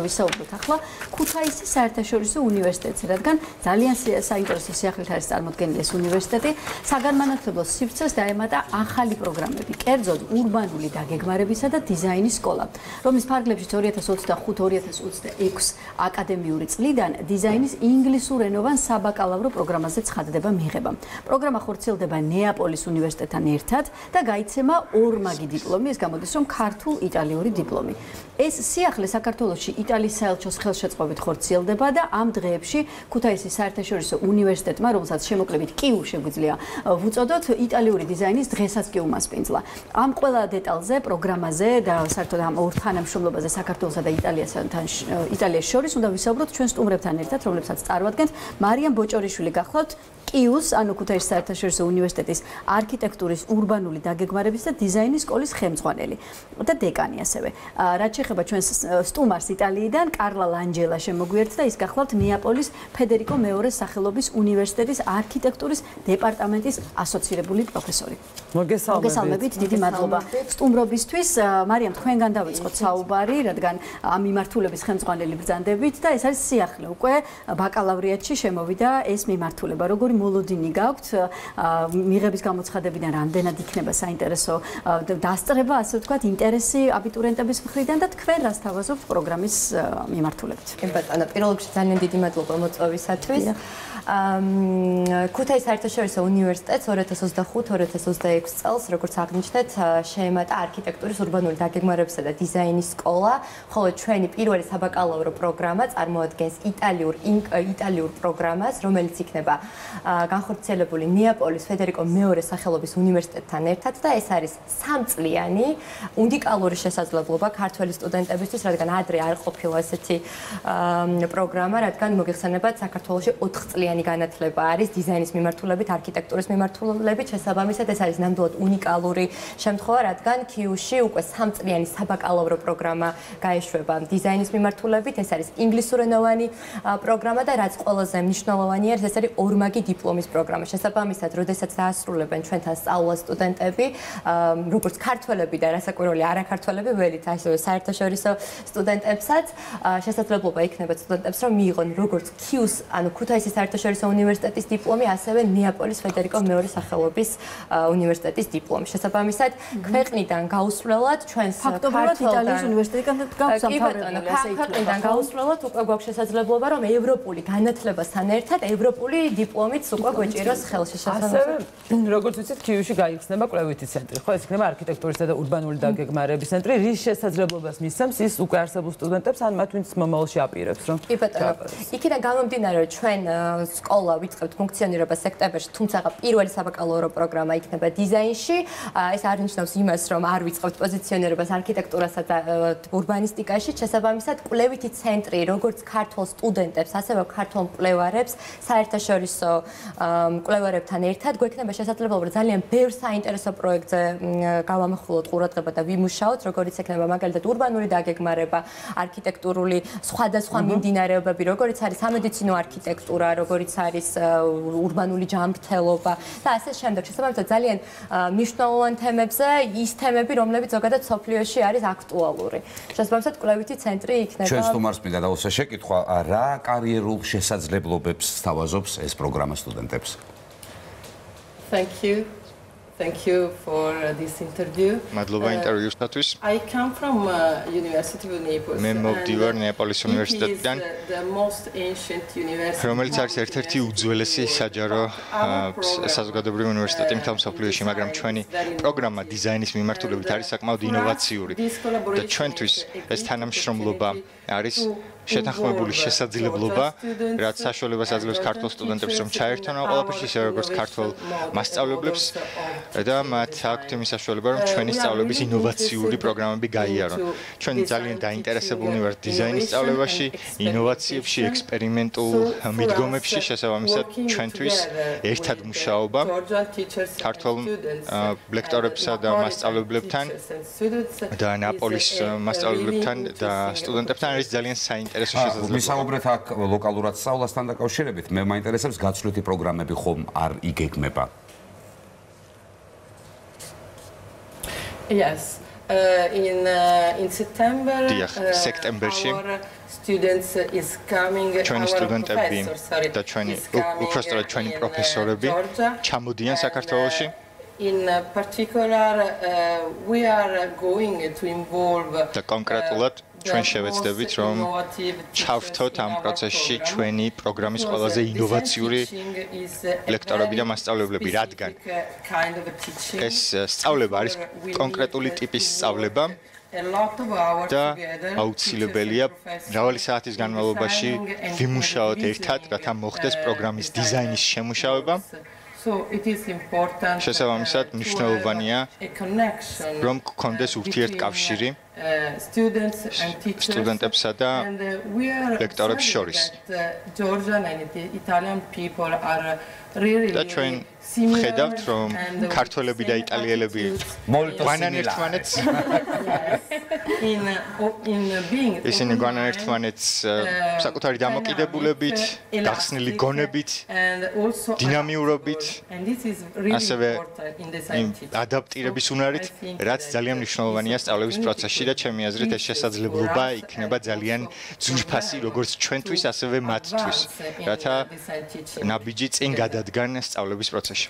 ვისაუბროთ ახლა ქუთაისის საერთაშორისო უნივერსიტეტზე, რადგან ძალიან საინტერესო სიახლით არის წარმოდგენილი ეს უნივერსიტეტი. საგანმანათლებლო სივრცეს დაემატა ახალი პროგრამები, კერძოდ ურბანული დაგეგმარებისა და დიზაინის სკოლა, რომლის ფარგლებშიც 2022-2026 აკადემიური წლიდან დიზაინის ინგლისურენოვან საბაკალავრო პროგრამაზე ცხადდება მიღება. პროგრამა ხორციელდება ნეაპოლის უნივერსიტეტთან ერთად და გაიცემა ორმაგი დიპლომი, ეს გამოდის, რომ ქართულ-იტალიური დიპლომი. ეს სიახლე საქართველოში იტალიის საელჩოს ხელშეწყობით ხორციელდება და ამ დღეებში ქუთაისის საერთაშორისო უნივერსიტეტმა, რომელსაც შემოკლებით კიუ შეგვიძლია ვუწოდოთ, იტალიური დიზაინის დღესაც კი უმასპინძლა. ამ ყველა დეტალზე, პროგრამაზე და საერთოდ ამ ორ თანამშრომლობაზე საქართველოსა და იტალიის შორის უნდა ვისაუბროთ ჩვენ სტუმრებთან ერთად, რომლებსაც წარვადგენთ. მარიამ ბოჭორიშვილი გახლავთ კიუს, ანუ ქუთაისის საერთაშორისო უნივერსიტეტის არქიტექტურის ურბანული დაგეგმარების და დიზაინის სკოლის ხელმძღვანელი და დეკანი ასევე. რაც შეეხება ჩვენს სტუმარს იტალიიდან, კარლა ლანჯელა შემოგვიერთდა, ის გახლავთ ნეაპოლის ფედერიკო მეორეს სახელობის უნივერსიტეტის არქიტექტურის დეპარტამენტის ასოცირებული პროფესორი. მოგესალმებით, დიდი მადლობა სტუმრობისთვის. მარიამ, თქვენგან დავიწყოთ საუბარი, რადგან ამ მიმართულების ხელმძღვანელი ბრძანდებით და ეს არის სიახლე უკვე ბაკალავრიატში შემოვიდა ეს მიმართულება. როგორი მოლოდინი გაქვთ მიღების გამოცხადებიდან, რამდენად იქნება საინტერესო დასწრება, ასე ვთქვათ, ინტერესი აბიტურიენტების მხრიდან და თქვენ რას თავაზობთ პროგრამის მიმართულებით? კი ბატონო, პირველ რიგში ძალიან დიდი მადლობა მოწვევისათვის. ქუთაისის საერთაშორისო უნივერსიტეტს 2025-2026 წელს, როგორც აღნიშნეთ, შეემატა არქიტექტურის ურბანული დაგეგმარებისა და დიზაინის სკოლა, ხოლო ჩვენი პირველი საბაკალავრო პროგრამა წარმოადგენს იტალიურ პროგრამას, რომელიც იქნება განხორციელებული ნეაპოლის ფედერიკო მეორე სახელობის უნივერსიტეტთან ერთად და ეს არის 3-წლიანი უნიკალური შესაძლებლობა ქართველი სტუდენტებისთვის, რადგან ადრე არ ყოფილა ესეთი პროგრამა, რადგან მოგეხსენებათ საქართველოში 4-წლიანი განათლება არის დიზაინის მიმართულებით, არქიტექტურის მიმართულებით, შესაბამისად ეს არის ნამდვილად უნიკალური შემთხვევა, რადგან კიუში უკვე 3-წლიანი საბაკალავრო პროგრამა გაეშვება დიზაინის მიმართულებით, ეს არის ინგლისურენოვანი პროგრამა და რაც ყველაზე მნიშვნელოვანი არის, ეს არის ორმაგი დიპლომის პროგრამა. შესაბამისად, როდესაც დაასრულებენ ჩვენთან სწავლას სტუდენტები, როგორც ქართველები და რასაკვირველი არაქართველები, ველით ასევე საერთაშორისო სტუდენტებსაც, შესაძლებლობა იქნება სტუდენტებს, რომ მიიღონ როგორც კიუს, ანუ ქუთაისის საერთაშორისო უნივერსიტეტის დიპლომი, ასევე ნეაპოლის ფედერიკო მეორე სახელობის უნივერსიტეტის დიპლომი. შესაბამისად, ქვეყნიდან გაუსვლელად ჩვენს ფაქტობრივად იტალიის უნივერსიტეტიდან გამოსამთავრებელი ასე იქნება. ქვეყნიდან გაუსვლელად უკვე გვაქვს შესაძლებლობა, რომ ევროპული განათლებასთან ერთად ევროპული დიპლომით უკვე გვეჭიროს ხელში. ასევე, როგორც ვიცით, კიუში გაიხსნება კვლევითი ცენტრი, ხო, ეს იქნება არქიტექტურისა და ურბანული დაგეგმარების ცენტრი, რის შესაძლებლობას მისცემს ის უკვე არსებულ სტუდენტებს, ან მათ ვინც მომავალში აპირებს, რომ კი ბატონო, იქიდან გამომდინარე, რომ ჩვენ სკოლა ვიწყებთ ფუნქციონირებას სექტემბერში, თუმცა პირველი საბაკალავრო პროგრამა იქნება დიზაინში. ეს არ ნიშნავს იმას, რომ არ ვიწყებთ პოზიციონირებას არქიტექტურასა და ურბანისტიკაში. შესაბამისად, კვლევითი ცენტრი, როგორც ქართულ სტუდენტებს, ასევე ქართულ მკვლევარებს, საერთაშორისო მკვლევარებთან ერთად გვექნება შესაძლებლობა, რომ ძალიან ბევრ საინტერესო პროექტზე გავამახვილოთ ყურადღება და ვიმუშაოთ, როგორც ექნება მაგალითად ურბანული დაგეგმარება, არქიტექტურული სხვადასხვა მიმდინარეობები, როგორც არის სამედიცინო არქიტექტურა, როგორც არის ურბანული ჯანმრთელობა და ასე შემდეგ. შესაბამისად, ძალიან მნიშვნელოვან თემებზე ის თემები, რომლებიც ზოგადად სოფლიოში არის აქტუალური. შესაბამისად, კვლევითი ცენტრი იქნება. ჩვენ სტუმარს მინდა დავუსვა შეკითხვა, რა კარიერულ შესაძლებლობებს სთავაზობს ეს პროგრამა სტუდენტებს? Thank you for this interview. მადლობა ინტერვიუსათვის. I come from University of Naples. მე მოვდივარ ნეაპოლის უნივერსიტეტიდან, რომელიც არის ერთ-ერთი უძველესი საჯარო საზოგადოებრივი უნივერსიტეტი მთელ მსოფლიოში, მაგრამ ჩვენი პროგრამა დიზაინის მიმართულებით არის საკმაოდ ინოვაციური და ჩვენთვის ეს თანამშრომლობა არის შეთანხმებული შესაძლებლობა, რაც საშუალებას აძლევს ქართულ სტუდენტებს, რომ ჩაერთონ ამ ყველაფერში, ისე როგორც ქართულ მასწავლებლებს და მათ აქვთ იმის საშუალება, რომ ჩვენი სწავლების ინოვაციური პროგრამები გაიარონ. ჩვენ ძალიან დაინტერესებულნი ვართ დიზაინის სწავლებაში, ინოვაციებში, ექსპერიმენტულ მიდგომებში, შესაბამისად ჩვენთვის ერთად მუშაობა ქართულ ლექტორებსა და მასწავლებლებთან და ნეაპოლის მასწავლებლებთან და სტუდენტებთან არის ძალიან საინტერესო. ვისაუბრეთ აქ ლოკალურად სწავლასთან დაკავშირებით, მე მაინტერესებს გაცვლითი პროგრამები ხომ არ იგეგმება? Yes. In September, სექტემბერში our students is coming. ჩვენი სტუდენტები და უпростоრად ჩვენი პროფესორები ჩამოდიან საქართველოში. In particular, we are going to involve და კონკრეტულად ჩვენ შევეცდებით რომ ჩავრთოთ ამ პროცესში ჩვენი პროგრამის ყველაზე ინოვაციური ლექტორები და მასწავლებლები, რადგან ეს სწავლება არის კონკრეტული ტიპის სწავლება და აუცილებელია მრავალი საათის განმავლობაში ვიმუშაოთ ერთად, რათა მოხდეს პროგრამის დიზაინის შემუშავება. შესაბამისად, მნიშვნელოვანია, რომ გქონდეს ურთიერთკავშირი სტუდენტებსა და ლექტორებს შორის. და ჩვენ ვხედავთ, რომ ქართველები და იტალიელები გვანან ერთმანეთს ისინი გვანან ერთმანეთს საკუთარი დამოკიდებულებით, გახსნილი გონებით, დინამიურობით, ასევე ადაპტირების უნარით, რაც ძალიან მნიშვნელოვანია სწავლების პროცესში და ჩემი აზრით ეს შესაძლებლობა იქნება ძალიან ძვირფასი როგორც ჩვენთვის, ასევე მათთვის, რათა ნაბიჯი წინ გადადგან სწავლების პროცესში.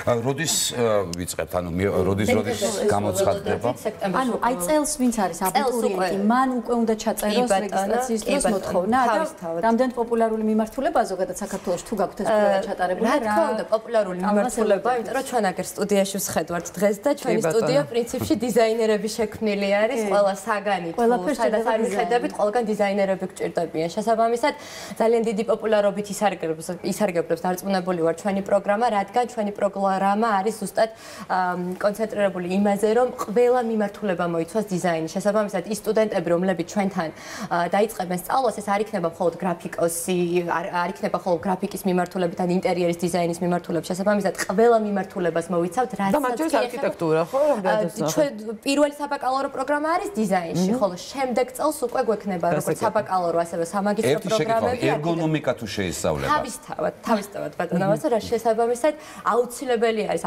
როდის ვიწყებთ, ანუ როდის გამოცხადდება? ანუ აი წელს ვინც არის აბიტურიენტი, მან უკვე უნდა ჩაწეროს რეგისტრაციის დროს მოთხოვნა და რამდენად პოპულარული მიმართულება ზოგადად საქართველოს თუ გაქვთ ეს პროექტი ჩატარებული? რა თქმა უნდა, პოპულარული მიმართულება, იმიტომ რომ ჩვენ აგერ სტუდიაში ვსხედავთ დღეს და ჩვენი სტუდია პრინციპში დიზაინერები შექმნილი არის, ყველა საგანით. სადაც არ ვხედავთ, ყველგან დიზაინერები გჭირდებიან. შესაბამისად, ძალიან დიდი პოპულარობით ისარგებლებს დარწმუნებული ვარ ჩვენი პროგრამა, რადგან ჩვენი პროგრამა არის ზუსტად კონცენტრირებული იმაზე, რომ ყველა მიმართულება მოიცვას დიზაინის. შესაბამისად, ის სტუდენტები, რომლებიც ჩვენთან დაიწყებენ სწავლას, ეს არ იქნება მხოლოდ გრაფიკოსი, არ იქნება მხოლოდ გრაფიკის მიმართულებით ან ინტერიერის დიზაინის მიმართულებით. შესაბამისად, ყველა მიმართულებას მოვიცავთ, რაც და მათ შორის არქიტექტურა, ხო? ჩვენ პირველი საბაკალავრო პროგრამა არის დიზაინში, ხოლო შემდეგ წელს უკვე გვექნება როგორც საბაკალავრო, ასევე სამაგისტრო პროგრამები. ერგონომიკა თუ შეისწავლება. თავისთავად ბატონო ვასო, რა შესაბამისად აუცილებელი არის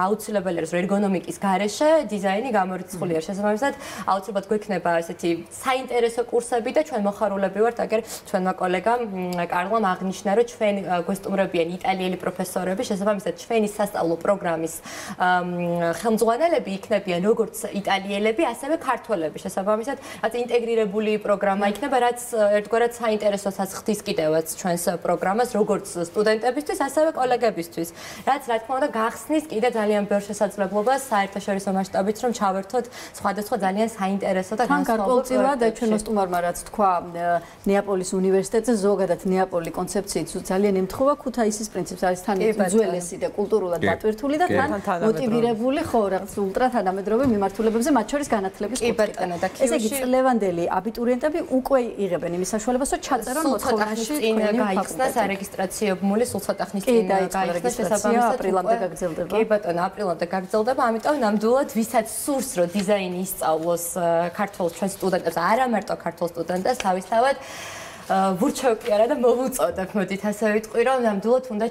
რომ ერგონომიკის გარეშე დიზაინი გამორიცხული არის. შესაბამისად, აუცილებლად გვექნება ესეთი საინტერესო კურსები და ჩვენ მოხარულები ვართ, აგერ ჩვენმა კოლეგამ კარლამ აღნიშნა, რომ ჩვენ გვესტუმრებიან იტალიელი პროფესორები, შესაბამისად, ჩვენი სასწავლო პროგრამის ხელმძღვანელები იქნებიან როგორც იტალიელები, ასევე ქართველები. შესაბამისად, რაც ინტეგრირებული პროგრამა იქნება, რაც ერთგვარად საინტერესოსაც ხდის კიდევაც ჩვენს პროგრამას, როგორც სტუდენტებისთვის, ასევე კოლეგებისთვის. რაც რა თქმა უნდა გახსნის კიდე ძალიან ბევრ შესაძლებლობას საერთაშორისო მასშტაბით, რომ ჩავერთოთ სხვადასხვა ძალიან საინტერესო და განსხვავებულ და ჩვენ მოსტუმარმა რაც თქვა ნეაპოლის უნივერსიტეტზე, ზოგადად ნეაპოლი კონცეფციით ძალიან ემთხვევა ქუთაისის პრინციპს, არის თან უძველესი და კულტურულად დატვირთული და თან მოტივირებული, ხო, რაღაც ულტრა თანამედროვე მიმართულებებზე, მათ შორის განათლების კულტურა. ესე იგი, წლევანდელი აბიტურიენტები უკვე იღებენ იმის საშუალებას, რომ ჩაწერონ მოთხოვნაში გაიხსნა სარეგისტრაციო ბმული, სულ ცოტა ხნის წინ გაიხსნა შესაბამისად აპრილამდე გაგრძელდება. კი ბატონო, აპრილამდე გაგრძელდება, ამიტომ ნამდვილად ვისაც სურს, რომ დიზაინი ისწავლოს ქართულ ჩვენ სტუდენტებს, არა მარტო ქართულ სტუდენტებს, თავისთავად ვურჩევკი არა და მოვუწოდებ, მოდით ასე ვიტყვი, რომ ნამდვილად უნდა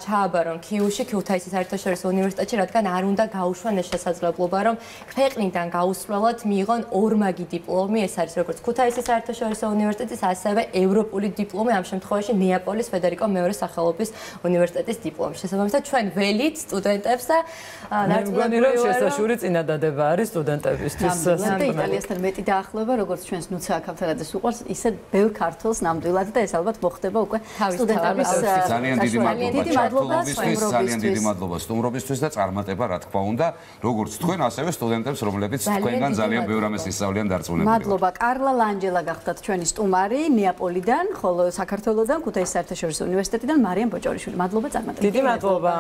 ჩააბარონ ქიუში, ქუთაისის საერთაშორისო უნივერსიტეტში, რადგან არ უნდა გაუშვან ეს შესაძლებლობა, რომ ქვეყნიდან გაუსვლელად მიიღონ ორმაგი დიპლომი, ეს არის როგორც ქუთაისის საერთაშორისო უნივერსიტეტის, ასევე ევროპული დიპლომი, ამ შემთხვევაში ნეაპოლის ფედერიკო მეორე სახელობის უნივერსიტეტის დიპლომი. შესაბამისად, ჩვენ ველით სტუდენტებს და დარწმუნებული ვარ, რომ შესაშური წინადადება არის სტუდენტებისთვის. და იტალიასთან მეტი დაახლოება, როგორც ჩვენს ნუცა აქავთარაძეს უყვარს, ისე ბევრ ქართულს ნამდვილად და ეს ალბათ მოხდება უკვე სტუდენტების ძალიან დიდი მადლობა სტუმრობისთვის და წარმატება რა თქმა უნდა როგორც თქვენ ასევე სტუდენტებს რომლებიც თქვენგან ძალიან ბევრ ამას ისწავლიან დარწმუნებული. მადლობა კარლა ლანჯელა გახდათ ჩვენი სტუმარი ნეაპოლიდან, ხოლო საქართველოსდან ქუთაისის საერთაშორისო უნივერსიტეტიდან მარიამ ბოჭორიშვილი. მადლობა წარმატებისთვის. დიდი მადლობა.